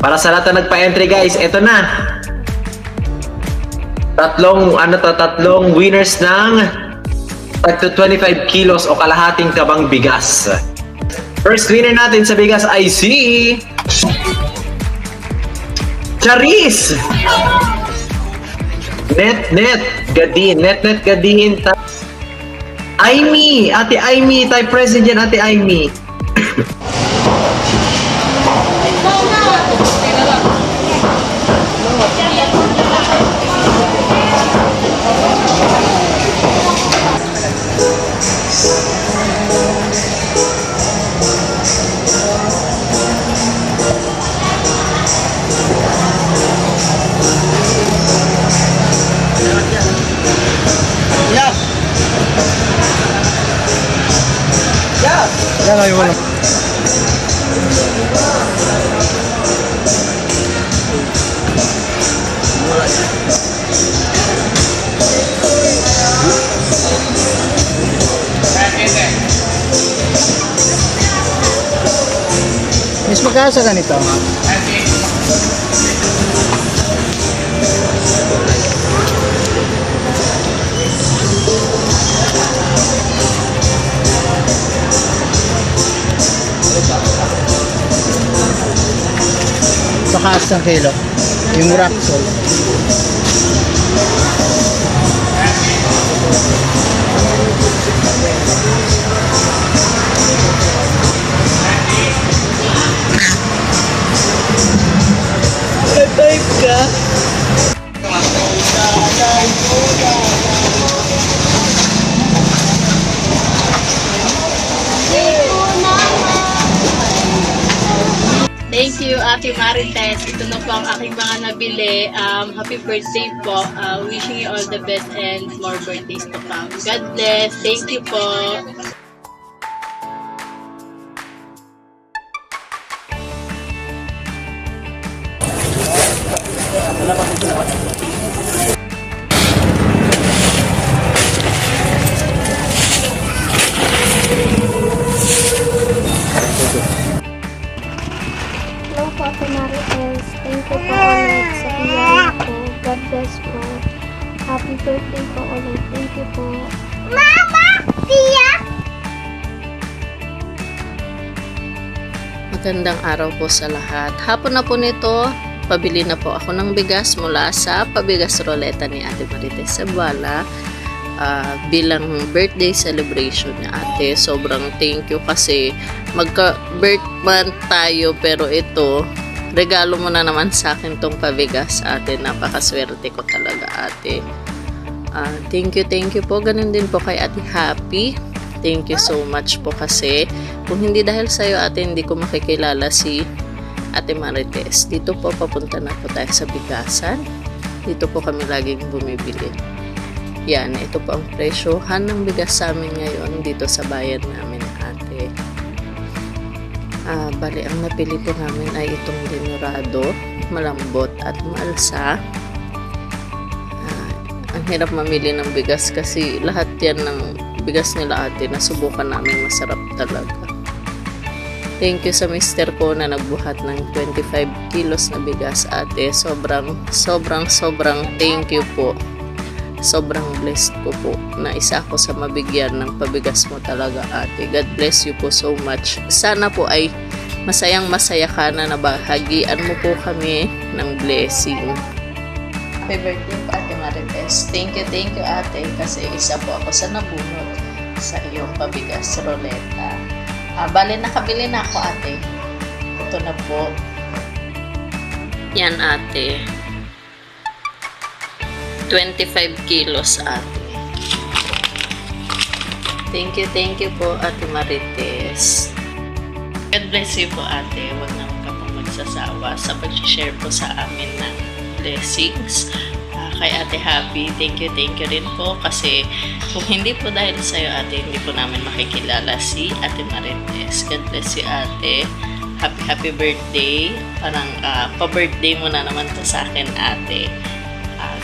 Para sa lahat na nagpa-entry guys, eto na. Tatlong winners ng tag to 25 kilos o kalahating kabang bigas. First winner natin sa bigas ay si Charis! Net Gadin. Aimee! Ate Aimee! Tayo present dyan, Ate Aimee. Yan ay wala. Miss, magkasa ganito? Pakaas ng kilo. Yung rock salt. Type ka? Thank you, Ate Marites. Ito na po ang aking mga nabili. Happy birthday po. Wishing you all the best and more birthdays to come. God bless. Thank you po. Hello po, Ate Marites. Thank you po ulit sa biyaya po. God bless po. Happy birthday po ulit. Thank you po. Mama! Tia! Magandang araw po sa lahat. Hapon na po nito, pabili na po ako ng bigas mula sa Pabigas Roleta ni Ate Marites Cebuala. Bilang birthday celebration ni Ate. Sobrang thank you kasi magka-birth month tayo pero ito, regalo mo na naman sa akin tong pabigas, Ate. Napakaswerte ko talaga, Ate. Thank you po. Ganun din po kay Ate Happy. Thank you so much po kasi kung hindi dahil sa'yo, Ate, hindi ko makikilala si Ate Marites. Dito po papunta na po tayo sa bigasan. Dito po kami laging bumibili. Yan, ito po ang presyohan ng bigas sa amin ngayon dito sa bayan namin, Ate. Bali, ang napili po namin ay itong dinurado, malambot at malsa. Ang hirap mamili ng bigas kasi lahat yan ng bigas nila, Ate, nasubukan namin, masarap talaga. Thank you sa mister ko na nagbuhat ng 25 kilos na bigas, Ate. Sobrang thank you po. Sobrang blessed po na isa ako sa mabigyan ng pabigas mo talaga, Ate. God bless you po so much. Sana po ay masayang-masaya ka na nabahagian mo po kami ng blessing. Happy birthday po, Ate Marites. Thank you, Ate, kasi isa po ako sa nabunot sa iyong pabigas roleta. Bale, nakabili na ako, Ate. Ito na po. Yan, Ate. 25 kilos, Ate. Thank you po, Ate Marites. God bless you po, Ate. Huwag naman ka pong magsasawa sa pag-share po sa amin ng blessings. Kay Ate Happy, thank you rin po kasi kung hindi po dahil sa'yo, Ate, hindi po namin makikilala si Ate Marites. God bless you, Ate. Happy birthday. Parang pa-birthday mo na naman to sa akin, Ate.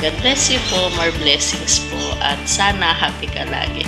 God bless you po, more blessings po, at sana happy ka lagi.